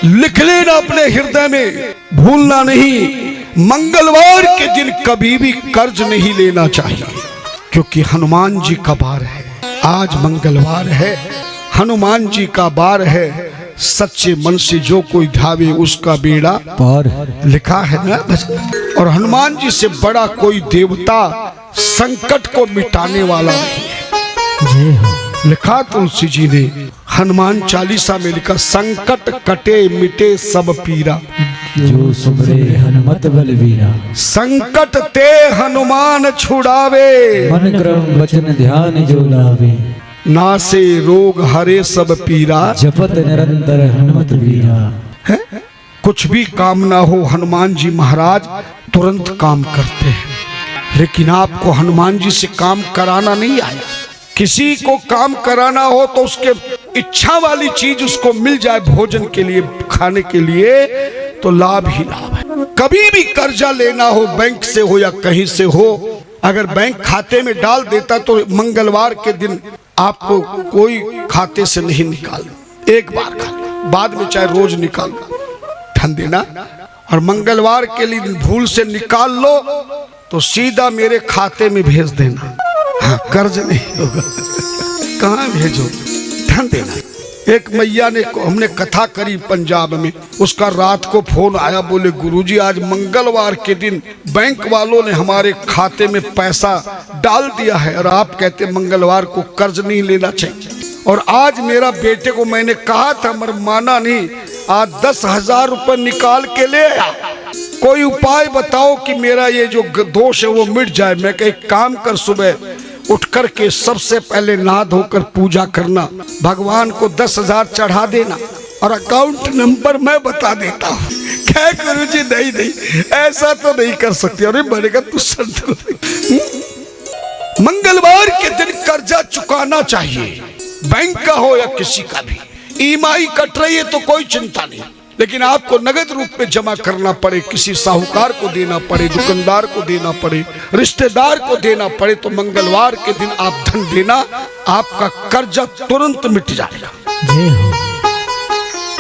लिख लेना अपने हृदय में, भूलना नहीं, मंगलवार के दिन कभी भी कर्ज नहीं लेना चाहिए, क्योंकि हनुमान जी का बार है। आज मंगलवार है, हनुमान जी का बार है। सच्चे मन से जो कोई ध्यावे उसका बेड़ा पार, लिखा है ना भजन। और हनुमान जी से बड़ा कोई देवता संकट को मिटाने वाला नहीं है। लिखा तुलसी जी ने हनुमान चालीसा में लिखा, संकट कटे मिटे सब पीरा, जो सुमरे हनुमत बलवीरा। संकट ते हनुमान छुड़ावे, मन क्रम वचन ध्यान जो लावे। नासे रोग हरे सब पीरा, जपत निरंतर हनुमत वीरा। है? कुछ भी काम ना हो, हनुमान जी महाराज तुरंत काम करते हैं। लेकिन आपको हनुमान जी से काम कराना नहीं आया। किसी को काम कराना हो तो उसके इच्छा वाली चीज उसको मिल जाए भोजन के लिए, खाने के लिए, तो लाभ ही लाभ है। कभी भी कर्जा लेना हो, बैंक से हो या कहीं से हो, अगर बैंक खाते में डाल देता तो मंगलवार के दिन आपको कोई खाते से नहीं निकाल, एक बार खाली, बाद में चाहे रोज निकाल धन देना। और मंगलवार के लिए भूल से निकाल लो तो सीधा मेरे खाते में भेज देना। हाँ, कर्ज नहीं होगा। कहाँ भेजो, धन देना। एक मैया ने, हमने कथा करी पंजाब में, उसका रात को फोन आया, बोले गुरुजी आज मंगलवार के दिन बैंक वालों ने हमारे खाते में पैसा डाल दिया है और आप कहते मंगलवार को कर्ज नहीं लेना चाहिए। और आज मेरा बेटे को मैंने कहा था मगर माना नहीं, आज 10,000 रुपये निकाल के ले आया। कोई उपाय बताओ कि मेरा ये जो दोष है वो मिट जाए। मैं कह एक काम कर, सुबह उठ कर के सबसे पहले नहा धोकर पूजा करना, भगवान को 10,000 चढ़ा देना और अकाउंट नंबर मैं बता देता हूँ। क्या गुरुजी, नहीं ऐसा तो नहीं कर सकती। अरे बनेगा तू संत। मंगलवार के दिन कर्जा चुकाना चाहिए, बैंक का हो या किसी का भी। ईएमआई कट रही है तो कोई चिंता नहीं, लेकिन आपको नगद रूप में जमा करना पड़े, किसी साहूकार को देना पड़े, दुकानदार को देना पड़े, रिश्तेदार को देना पड़े, तो मंगलवार के दिन आप धन देना, आपका कर्जा तुरंत मिट जाएगा।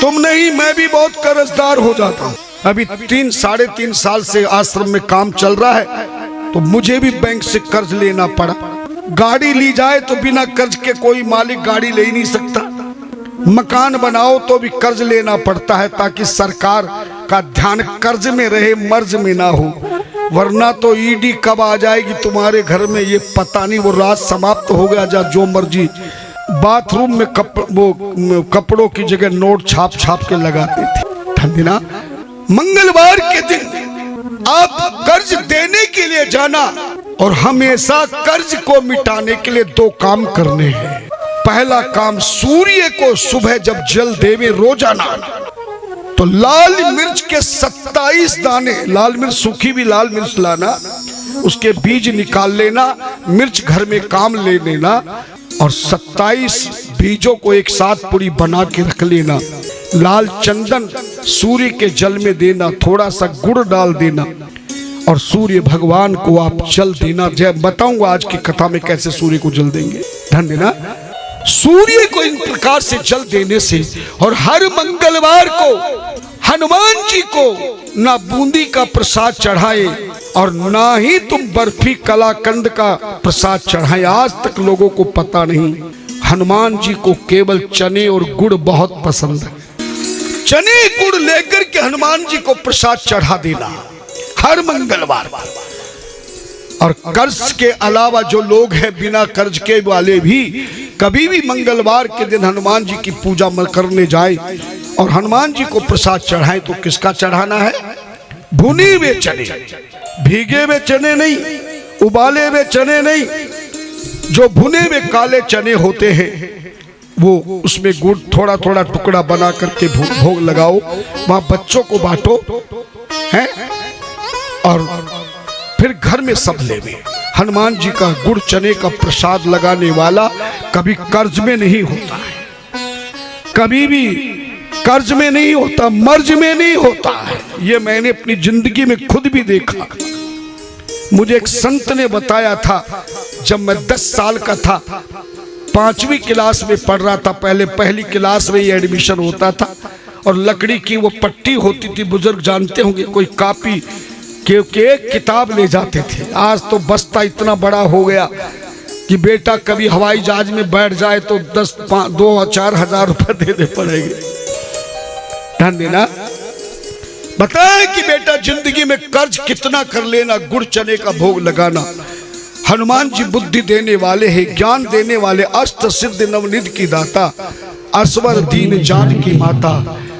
तुम नहीं, मैं भी बहुत कर्जदार हो जाता हूँ। अभी 3-3.5 साल से आश्रम में काम चल रहा है तो मुझे भी बैंक से कर्ज लेना पड़ा। गाड़ी ली जाए तो बिना कर्ज के कोई मालिक गाड़ी ले ही नहीं सकता। मकान बनाओ तो भी कर्ज लेना पड़ता है ताकि सरकार का ध्यान कर्ज में रहे, मर्ज में ना हो, वरना तो ईडी कब आ जाएगी तुम्हारे घर में ये पता नहीं। वो रात समाप्त हो गया, जा जो मर्जी बाथरूम में वो कपड़ों की जगह नोट छाप छाप के लगाते थे। ठंडीना मंगलवार के दिन आप कर्ज देने के लिए जाना और हमेशा कर्ज को मिटाने के लिए 2 काम करने हैं। पहला काम, सूर्य को सुबह जब जल देवे रोजाना तो लाल मिर्च के 27 दाने, लाल मिर्च सूखी भी लाल मिर्च लाना, उसके बीज निकाल लेना, मिर्च घर में काम ले लेना और 27 बीजों को एक साथ पूरी बना के रख लेना। लाल चंदन सूर्य के जल में देना, थोड़ा सा गुड़ डाल देना और सूर्य भगवान को आप जल देना। जब बताऊंगा आज की कथा में कैसे सूर्य को जल देंगे, ध्यान देना। सूर्य को इन प्रकार से जल देने से, और हर मंगलवार को हनुमान जी को ना बूंदी का प्रसाद चढ़ाए और ना ही तुम बर्फी कलाकंद का प्रसाद चढ़ाए। आज तक लोगों को पता नहीं, हनुमान जी को केवल चने और गुड़ बहुत पसंद है। चने गुड़ लेकर के हनुमान जी को प्रसाद चढ़ा देना हर मंगलवार। और कर्ज के अलावा जो लोग हैं बिना कर्ज के वाले भी कभी भी मंगलवार के दिन हनुमान जी की पूजा करने जाए और हनुमान जी को प्रसाद चढ़ाए तो किसका चढ़ाना है? भुने हुए चने, भीगे हुए चने नहीं, उबाले हुए चने नहीं। जो भुने हुए काले चने होते हैं वो उसमें गुड़ थोड़ा थोड़ा टुकड़ा बना करके भोग लगाओ, वहां बच्चों को बांटो हैं और फिर घर में सब लेवे। हनुमान जी का गुड़ चने का प्रसाद लगाने वाला कभी कर्ज में नहीं होता है, कभी भी कर्ज में नहीं होता, मर्ज में नहीं होता है। ये मैंने अपनी जिंदगी में खुद भी देखा। मुझे एक संत ने बताया था, जब मैं 10 साल का था, 5वीं क्लास में पढ़ रहा था, पहले पहली क्लास में ही एडमिशन होता था और लकड़ी की वो पट्टी होती थी, बुजुर्ग जानते होंगे, कोई कापी के एक किताब ले जाते थे। आज तो बस्ता इतना बड़ा हो गया कि बेटा कभी हवाई जहाज में बैठ जाए तो 2-4 हजार रुपए देने पड़ेंगे। ध्यान देना, बताए कि बेटा जिंदगी में कर्ज कितना कर लेना, गुड़ चने का भोग लगाना। हनुमान जी बुद्धि देने वाले हैं, ज्ञान देने वाले, अष्ट सिद्ध नवनिधि की दाता, असवर दीन जान की माता,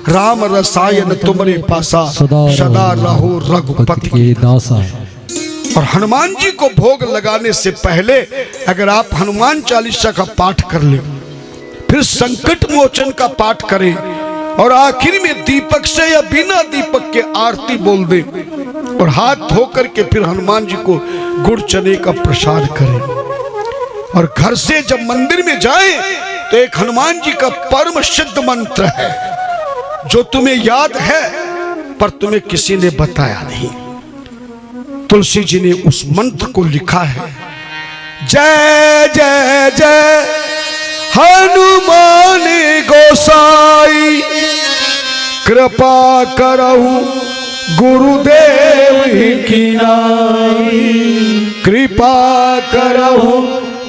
राम रसायन तुमरे पासा, सदा रहो रघुपति के दासा। और हनुमान जी को भोग लगाने से पहले अगर आप हनुमान चालीसा का पाठ कर ले, फिर संकट मोचन का पाठ करें और आखिर में दीपक से या बिना दीपक के आरती बोल दे और हाथ धो करके फिर हनुमान जी को गुड़ चने का प्रसाद करें। और घर से जब मंदिर में जाए तो एक हनुमान जी का परम सिद्ध मंत्र है जो तुम्हें याद है पर तुम्हें किसी ने बताया नहीं। तुलसी जी ने उस मंत्र को लिखा है, जय जय जय हनुमान गोसाई, कृपा करहु गुरुदेव की नाई, कृपा करहु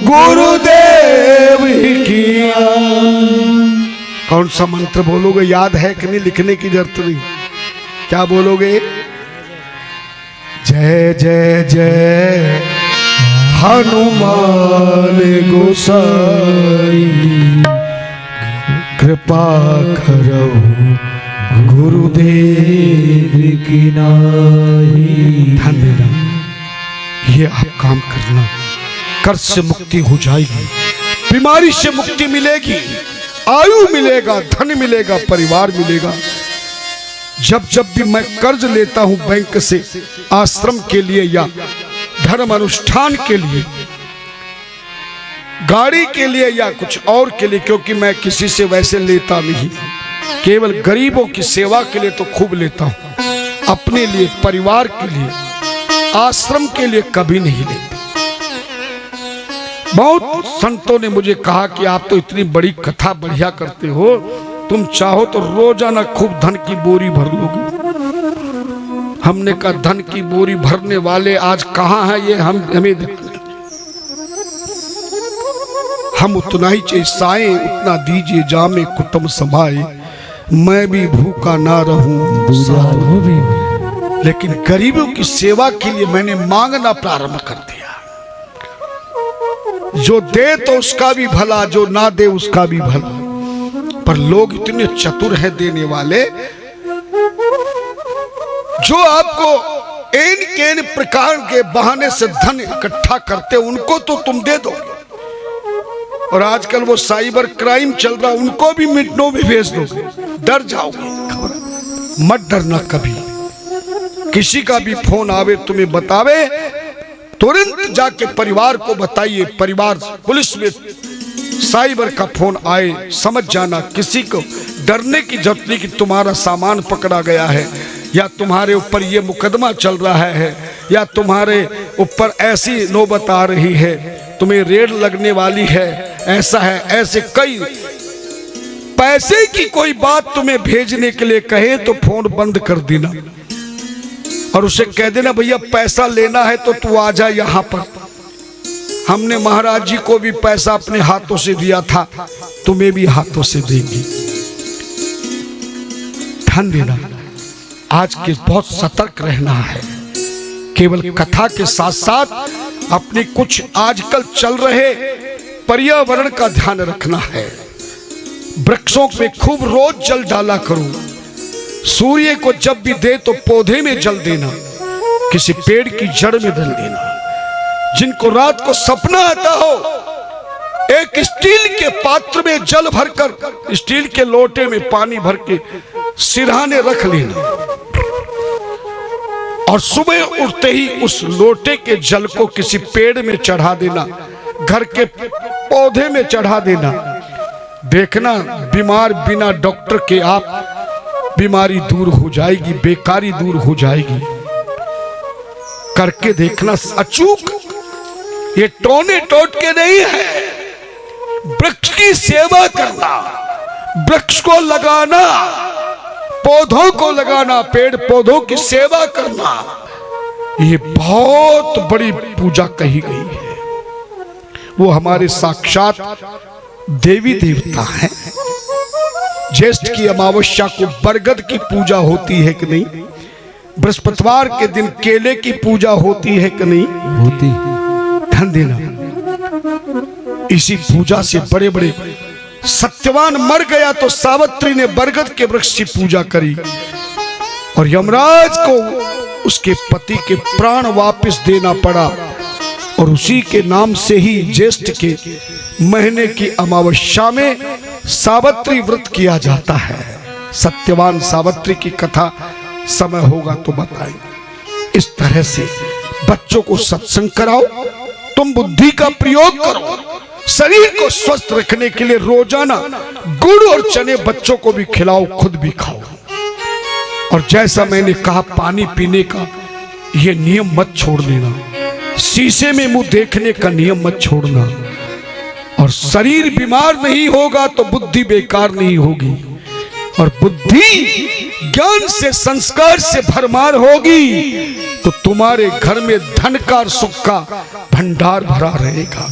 गुरुदेव की नाई। कौन सा मंत्र बोलोगे? याद है कि नहीं? लिखने की जरूरत नहीं। क्या बोलोगे? जय जय जय हनुमान गोसाई, कृपा करो गुरुदेव की नाई। ध्यान देना, ये आप काम करना, कर्ज से मुक्ति हो जाएगी, बीमारी से मुक्ति मिलेगी, आयु मिलेगा, धन मिलेगा, परिवार मिलेगा। जब जब भी मैं कर्ज लेता हूं बैंक से, आश्रम के लिए या धर्म अनुष्ठान के लिए, गाड़ी के लिए या कुछ और के लिए, क्योंकि मैं किसी से वैसे लेता नहीं, केवल गरीबों की सेवा के लिए तो खूब लेता हूं, अपने लिए, परिवार के लिए, आश्रम के लिए कभी नहीं लेता। बहुत संतों ने मुझे कहा कि आप तो इतनी बड़ी कथा बढ़िया करते हो, तुम चाहो तो रोजाना खूब धन की बोरी भर लोगे। हमने कहा धन की बोरी भरने वाले आज कहां हैं, ये हमें हम उतना ही चाहे उतना दीजिए, जामे कुटुंब समाए, मैं भी भूखा ना रहूं। लेकिन गरीबों की सेवा के लिए मैंने मांगना प्रारंभ कर दिया। जो दे तो उसका भी भला, जो ना दे उसका भी भला। पर लोग इतने चतुर हैं देने वाले, जो आपको एन केन प्रकार के बहाने से धन इकट्ठा करते, उनको तो तुम दे दोगे। और आजकल वो साइबर क्राइम चल रहा, उनको भी मिनटों में भेज दोगे, डर जाओगे। मत डरना कभी, किसी का भी फोन आवे तुम्हें बतावे, तुरंत जाके परिवार को बताइए। परिवार पुलिस में साइबर का फोन आए, समझ जाना, किसी को डरने की जरूरत नहीं कि तुम्हारा सामान पकड़ा गया है, या तुम्हारे ऊपर ये मुकदमा चल रहा है, या तुम्हारे ऊपर ऐसी नौबत आ रही है, तुम्हें रेड लगने वाली है, ऐसा है। ऐसे कई पैसे की कोई बात तुम्हें भेजने के लिए कहे तो फोन बंद कर देना और उसे कह देना भैया पैसा लेना है तो तू आ जा यहां पर। हमने महाराज जी को भी पैसा अपने हाथों से दिया था, तुम्हें भी हाथों से देंगे। ध्यान देना, आज के बहुत सतर्क रहना है। केवल कथा के साथ साथ अपने कुछ आजकल चल रहे पर्यावरण का ध्यान रखना है। वृक्षों में खूब रोज जल डाला करो। सूर्य को जब भी दे तो पौधे में जल देना, किसी पेड़ की जड़ में डाल देना। जिनको रात को सपना आता हो, एक स्टील के पात्र में जल भरकर, स्टील के लोटे में पानी भर के सिरहाने रख लेना और सुबह उठते ही उस लोटे के जल को किसी पेड़ में चढ़ा देना, घर के पौधे में चढ़ा देना। देखना बीमार बिना डॉक्टर के आप बीमारी दूर हो जाएगी, बेकारी दूर हो जाएगी। करके देखना अचूक, ये टोने टोटके नहीं है। वृक्ष की सेवा करना, वृक्ष को लगाना, पौधों को लगाना, पेड़ पौधों की सेवा करना, ये बहुत बड़ी पूजा कही गई है। वो हमारे साक्षात देवी देवता हैं। ज्येष्ठ की अमावस्या को बरगद की पूजा होती है कि नहीं? बृहस्पतिवार के दिन केले की पूजा होती है कि नहीं? होती। ध्यान देना, इसी पूजा से बड़े बड़े सत्यवान मर गया तो सावित्री ने बरगद के वृक्ष की पूजा करी और यमराज को उसके पति के प्राण वापस देना पड़ा। और उसी के नाम से ही ज्येष्ठ के महीने की अमावस्या में सावित्री व्रत किया जाता है। सत्यवान सावित्री की कथा समय होगा तो बताएंगे। इस तरह से बच्चों को सत्संग कराओ, तुम बुद्धि का प्रयोग करो। शरीर को स्वस्थ रखने के लिए रोजाना गुड़ और चने बच्चों को भी खिलाओ, खुद भी खाओ। और जैसा मैंने कहा, पानी पीने का ये नियम मत छोड़ देना, शीशे में मुंह देखने का नियम मत छोड़ना। और शरीर बीमार नहीं होगा तो बुद्धि बेकार नहीं होगी, और बुद्धि ज्ञान से संस्कार से भरमार होगी तो तुम्हारे घर में धन का और सुख का भंडार भरा रहेगा।